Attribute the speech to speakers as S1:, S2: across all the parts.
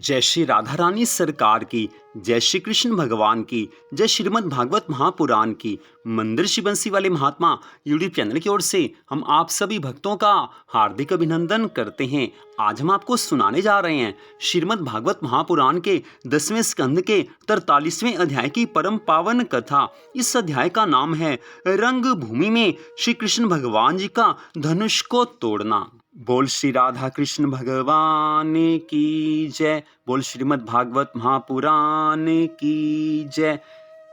S1: जय श्री राधा रानी सरकार की, जय श्री कृष्ण भगवान की, जय श्रीमद् भागवत महापुराण की। मंदिर श्री बंसी वाले महात्मा यूट्यूब चैनल की ओर से हम आप सभी भक्तों का हार्दिक अभिनंदन करते हैं। आज हम आपको सुनाने जा रहे हैं श्रीमद् भागवत महापुराण के 10वें स्कंद के 43वें अध्याय की परम पावन कथा। इस अध्याय का नाम है रंग भूमि में श्री कृष्ण भगवान जी का धनुष को तोड़ना। बोल श्री राधा कृष्ण भगवान की जय। बोल श्रीमद् भागवत महापुराण की जय।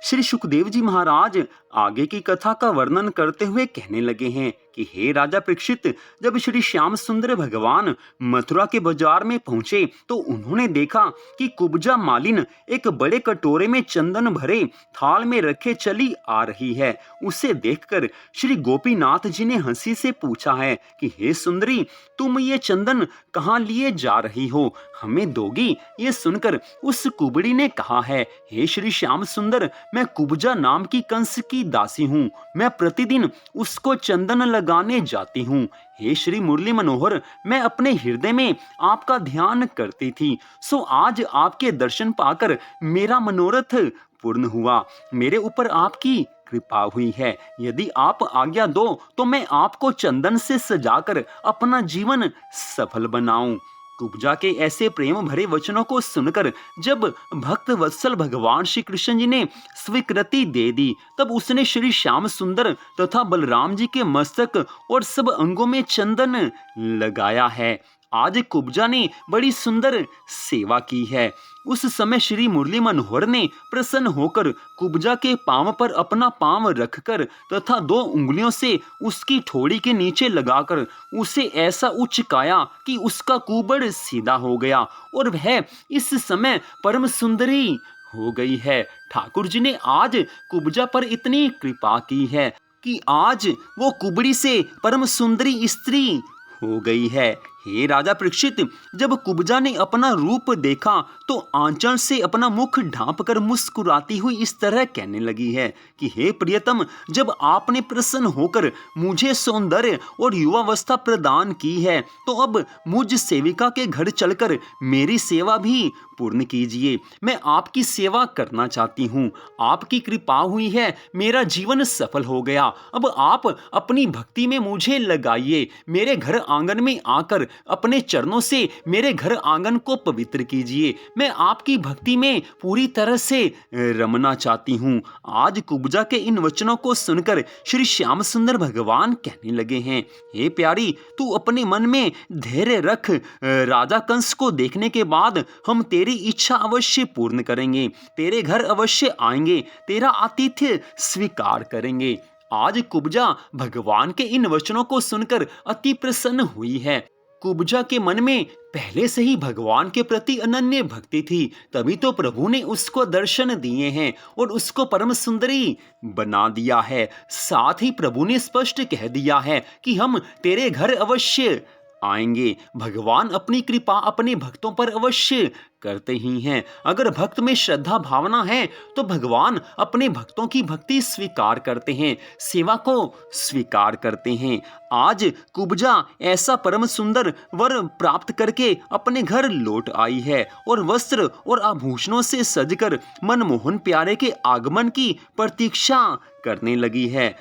S1: श्री सुखदेव जी महाराज आगे की कथा का वर्णन करते हुए कहने लगे हैं कि हे राजा परीक्षित, जब श्री श्याम सुंदर भगवान मथुरा के बाजार में पहुंचे तो उन्होंने देखा कि कुब्जा मालिन एक बड़े कटोरे में चंदन भरे थाल में रखे चली आ रही है। उसे देखकर श्री गोपीनाथ जी ने हंसी से पूछा है कि हे सुंदरी, तुम ये चंदन कहाँ लिए जा रही हो, हमें दोगी? ये सुनकर उस कुबड़ी ने कहा है, हे श्री श्याम सुंदर, मैं कुब्जा नाम की कंस की दासी हूँ। मैं प्रतिदिन उसको चंदन लगाने जाती हूँ। हे श्री मुरली मनोहर, मैं अपने हृदय में आपका ध्यान करती थी, सो आज आपके दर्शन पाकर मेरा मनोरथ पूर्ण हुआ। मेरे ऊपर आपकी कृपा हुई है। यदि आप आज्ञा दो तो मैं आपको चंदन से सजाकर अपना जीवन सफल बनाऊं। कुब्जा के ऐसे प्रेम भरे वचनों को सुनकर जब भक्त वत्सल भगवान श्री कृष्ण जी ने स्वीकृति दे दी, तब उसने श्री श्याम सुंदर तथा बलराम जी के मस्तक और सब अंगों में चंदन लगाया है। आज कुब्जा ने बड़ी सुंदर सेवा की है। उस समय श्री मुरली मनोहर ने प्रसन्न होकर कुब्जा के पांव पर अपना पांव रखकर तथा 2 उंगलियों से उसकी ठोड़ी के नीचे लगाकर उसे ऐसा उचकाया कि उसका कुबड़ सीधा हो गया और वह इस समय परम सुंदरी हो गई है। ठाकुर जी ने आज कुब्जा पर इतनी कृपा की है कि आज वो कुबड़ी से परम सुंदरी स्त्री हो गई है। हे राजा परीक्षित, जब कुब्जा ने अपना रूप देखा तो आंचल से अपना मुख ढांपकर मुस्कुराती हुई इस तरह कहने लगी है कि हे प्रियतम, जब आपने प्रसन्न होकर मुझे सौंदर्य और युवावस्था प्रदान की है तो अब मुझ सेविका के घर चलकर मेरी सेवा भी पूर्ण कीजिए। मैं आपकी सेवा करना चाहती हूँ। आपकी कृपा हुई है, मेरा जीवन सफल हो गया। अब आप अपनी भक्ति में मुझे लगाइए। मेरे घर आंगन में आकर अपने चरणों से मेरे घर आंगन को पवित्र कीजिए। मैं आपकी भक्ति में पूरी तरह से रमना चाहती हूँ। आज कुब्जा के इन वचनों को सुनकर श्री श्याम सुंदर भगवान कहने लगे हैं, हे प्यारी, तू अपने मन में धैर्य रख। राजा कंस को देखने के बाद हम तेरी इच्छा अवश्य पूर्ण करेंगे। तेरे घर अवश्य आएंगे, तेरा आतिथ्य स्वीकार करेंगे। आज कुब्जा भगवान के इन वचनों को सुनकर अति प्रसन्न हुई है। कुब्जा के मन में पहले से ही भगवान के प्रति अनन्य भक्ति थी, तभी तो प्रभु ने उसको दर्शन दिए हैं और उसको परम सुंदरी बना दिया है। साथ ही प्रभु ने स्पष्ट कह दिया है कि हम तेरे घर अवश्य आएंगे। भगवान अपनी कृपा अपने भक्तों पर अवश्य करते ही हैं। अगर भक्त में श्रद्धा भावना है तो भगवान अपने भक्तों की भक्ति स्वीकार करते हैं, सेवा को स्वीकार करते हैं। आज कुब्जा ऐसा परम सुंदर वर प्राप्त करके अपने घर लौट आई है और वस्त्र और आभूषणों से सजकर मनमोहन प्यारे के आगमन की प्रतीक्षा करने लगी है।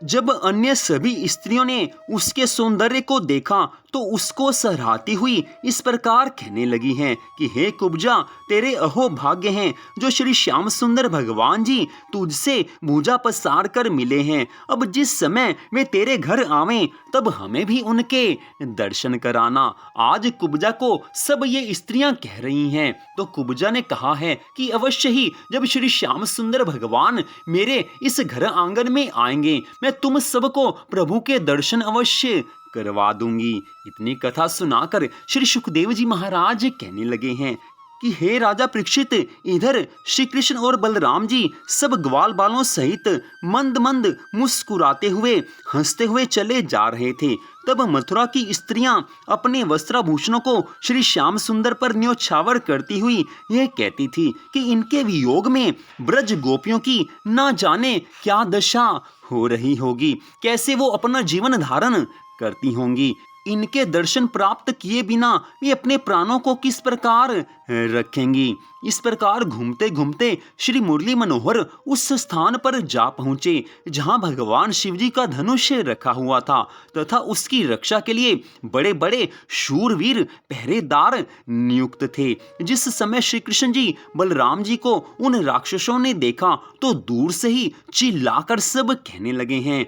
S1: जब अन्य सभी स्त्रियों ने उसके सौंदर्य को देखा तो उसको सराहती हुई इस प्रकार कहने लगी हैं कि हे कुब्जा, तेरे अहो भाग्य हैं जो श्री श्याम सुंदर भगवान जी तुझसे भुजा पसार कर मिले हैं। अब जिस समय वे तेरे घर आवें तब हमें भी उनके दर्शन कराना। आज कुब्जा को सब ये स्त्रियां कह रही हैं तो कुब्जा ने कहा है कि अवश्य ही जब श्री श्याम सुंदर भगवान मेरे इस घर आंगन में आएंगे, मैं तुम सबको प्रभु के दर्शन अवश्य करवा दूंगी। इतनी कथा सुनाकर श्री सुखदेव जी महाराज कहने लगे हैं कि हे राजा परीक्षित, इधर श्री कृष्ण और बलराम जी सब ग्वाल बालों सहित मंद मंद मुस्कुराते हुए हंसते हुए चले जा रहे थे। तब मथुरा की स्त्रियां अपने वस्त्राभूषणों को श्री श्याम सुंदर पर न्योछावर करती हुई यह कहती थी कि इनके वियोग में ब्रज गोपियों की ना जाने क्या दशा हो रही होगी, कैसे वो अपना जीवन धारण करती होंगी। इनके दर्शन प्राप्त किए बिना वे अपने प्राणों को किस प्रकार रखेंगी। इस प्रकार घूमते घूमते श्री मुरली मनोहर उस स्थान पर जा पहुँचे जहाँ भगवान शिव जी का धनुष रखा हुआ था तथा उसकी रक्षा के लिए बड़े बड़े शूरवीर पहरेदार नियुक्त थे। जिस समय श्री कृष्ण जी बलराम जी को उन राक्षसों ने देखा तो दूर से ही चिल्लाकर सब कहने लगे हैं,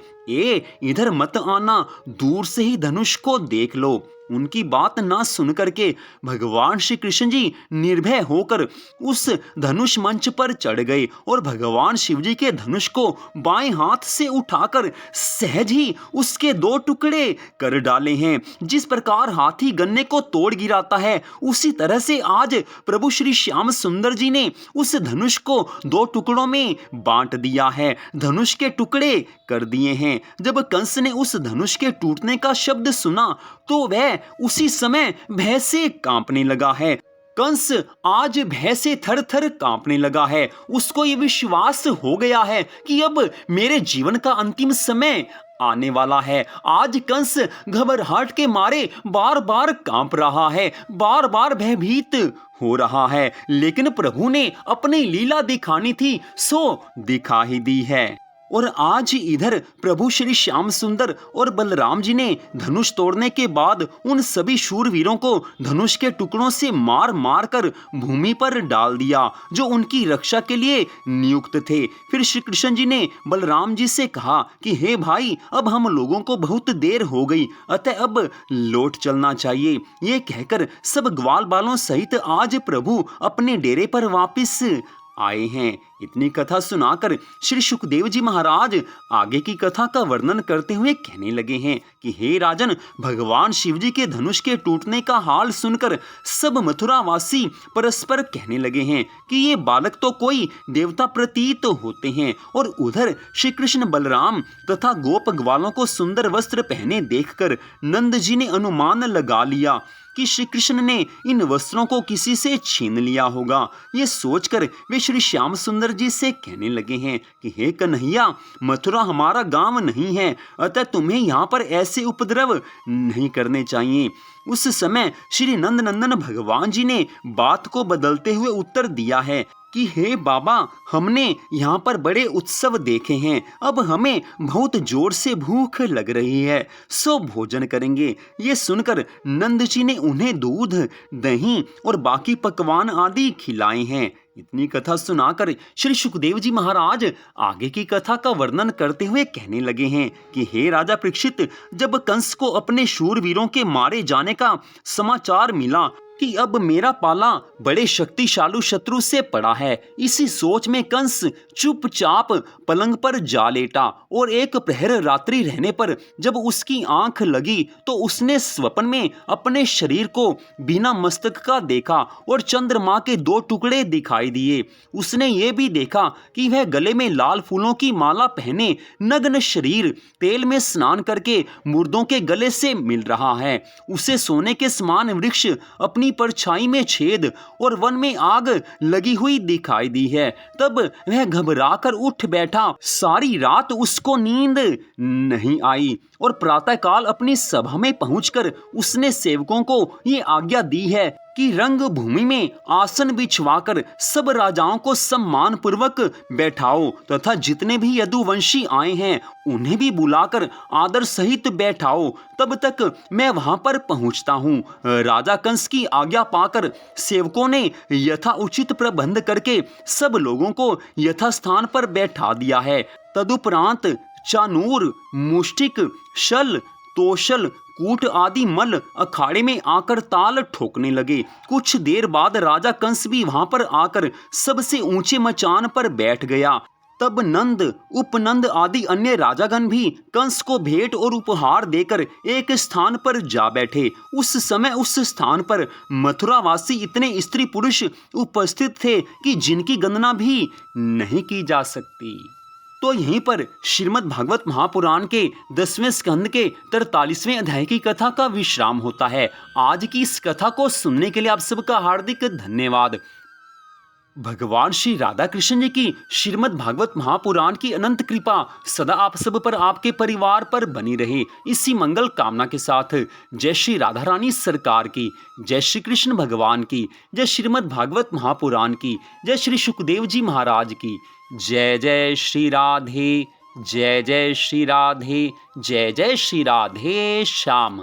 S1: इधर मत आना, दूर से ही धनुष को देख लो। उनकी बात ना सुन करके भगवान श्री कृष्ण जी निर्भय होकर उस धनुष मंच पर चढ़ गए और भगवान शिव जी के धनुष को बाएं हाथ से उठाकर सहज ही उसके 2 टुकड़े कर डाले हैं। जिस प्रकार हाथी गन्ने को तोड़ गिराता है, उसी तरह से आज प्रभु श्री श्याम सुंदर जी ने उस धनुष को 2 टुकड़ों में बांट दिया है, धनुष के टुकड़े कर दिए हैं। जब कंस ने उस धनुष के टूटने का शब्द सुना तो वह उसी समय भय से कांपने लगा है। कंस आज भय से थर थर कांपने लगा है। उसको ये विश्वास हो गया है कि अब मेरे जीवन का अंतिम समय आने वाला है। आज कंस घबराहट के मारे बार बार कांप रहा है, बार बार भयभीत हो रहा है। लेकिन प्रभु ने अपनी लीला दिखानी थी सो दिखा ही दी है। और आज इधर प्रभु श्री श्याम सुंदर और बलराम जी ने धनुष तोड़ने के बाद उन सभी शूरवीरों को धनुष के टुकड़ों से मार मार कर भूमि पर डाल दिया जो उनकी रक्षा के लिए नियुक्त थे। फिर श्री कृष्ण जी ने बलराम जी से कहा कि हे भाई, अब हम लोगों को बहुत देर हो गई, अतः अब लौट चलना चाहिए। ये कहकर सब ग्वाल बालों सहित आज प्रभु अपने डेरे पर वापिस आए हैं। इतनी कथा सुनाकर श्री सुखदेव जी महाराज आगे की कथा का वर्णन करते हुए कहने लगे हैं कि हे राजन, भगवान शिव जी के धनुष के टूटने का हाल सुनकर सब मथुरावासी परस्पर कहने लगे हैं कि ये बालक तो कोई देवता प्रतीत होते हैं। और उधर श्री कृष्ण बलराम तथा गोप ग्वालों को सुंदर वस्त्र पहने देखकर नंद जी ने अनुमान लगा लिया कि श्री कृष्ण ने इन वस्त्रों को किसी से छीन लिया होगा। ये सोचकर वे श्री श्याम सुंदर जी से कहने लगे हैं कि हे कन्हैया, मथुरा हमारा गांव नहीं है, अतः तुम्हें यहाँ पर ऐसे उपद्रव नहीं करने चाहिए। उस समय श्री नंद नंदन भगवान जी ने बात को बदलते हुए उत्तर दिया है कि हे बाबा, हमने यहाँ पर बड़े उत्सव देखे हैं, अब हमें बहुत जोर से भूख लग रही है, सो भोजन करेंगे। ये सुनकर नंद जी ने उन्हें दूध, दही और बाकी पकवान आदि खिलाए हैं। इतनी कथा सुनाकर श्री सुखदेव जी महाराज आगे की कथा का वर्णन करते हुए कहने लगे हैं कि हे राजा परीक्षित, जब कंस को अपने शूरवीरों के मारे जाने का समाचार मिला कि अब मेरा पाला बड़े शक्तिशाली शत्रु से पड़ा है, इसी सोच में कंस चुपचाप पलंग पर जा लेटा और एक प्रहर रात्रि रहने पर जब उसकी आंख लगी तो उसने स्वप्न में अपने शरीर को बिना मस्तक का देखा और चंद्रमा के 2 टुकड़े दिखाई दिए। उसने ये भी देखा कि वह गले में लाल फूलों की माला पहने नग्न शरीर तेल में स्नान करके मुर्दों के गले से मिल रहा है। उसे सोने के समान वृक्ष अपनी परछाई में छेद और वन में आग लगी हुई दिखाई दी है। तब वह घबराकर उठ बैठा। सारी रात उसको नींद नहीं आई और प्रातःकाल अपनी सभा में पहुंचकर उसने सेवकों को ये आज्ञा दी है कि रंग भूमि में आसन बिछवाकर सब राजाओं को सम्मान पूर्वक बैठाओ तथा जितने भी यदुवंशी आए हैं उन्हें भी बुलाकर आदर सहित बैठाओ, तब तक मैं वहां पर पहुंचता हूं। राजा कंस की आज्ञा पाकर सेवकों ने यथा उचित प्रबंध करके सब लोगों को यथास्थान पर बैठा दिया है। तदुपरांत चानूर, मुष्टिक, शल, तोशल, कूट आदि मल अखाड़े में आकर ताल ठोकने लगे। कुछ देर बाद राजा कंस भी वहां पर आकर सबसे ऊंचे मचान पर बैठ गया। तब नंद, उपनंद आदि अन्य राजागण भी कंस को भेंट और उपहार देकर एक स्थान पर जा बैठे। उस समय उस स्थान पर मथुरावासी इतने स्त्री पुरुष उपस्थित थे कि जिनकी गणना भी नहीं की जा सकती। तो यहीं पर श्रीमद् भागवत महापुराण के 10वें स्कंद के 43वें अध्याय की कथा का विश्राम होता है। आज की इस कथा को सुनने के लिए आप सबका हार्दिक धन्यवाद। भगवान श्री राधा कृष्ण जी की श्रीमद् भागवत महापुराण की अनंत कृपा सदा आप सब पर, आपके परिवार पर बनी रहे। इसी मंगल कामना के साथ जय श्री राधा रानी सरकार की, जय श्री कृष्ण भगवान की, जय श्रीमद् भागवत महापुराण की, जय श्री सुखदेव जी महाराज की। जय जय श्री राधे, जय जय श्री राधे, जय जय श्री राधे श्याम।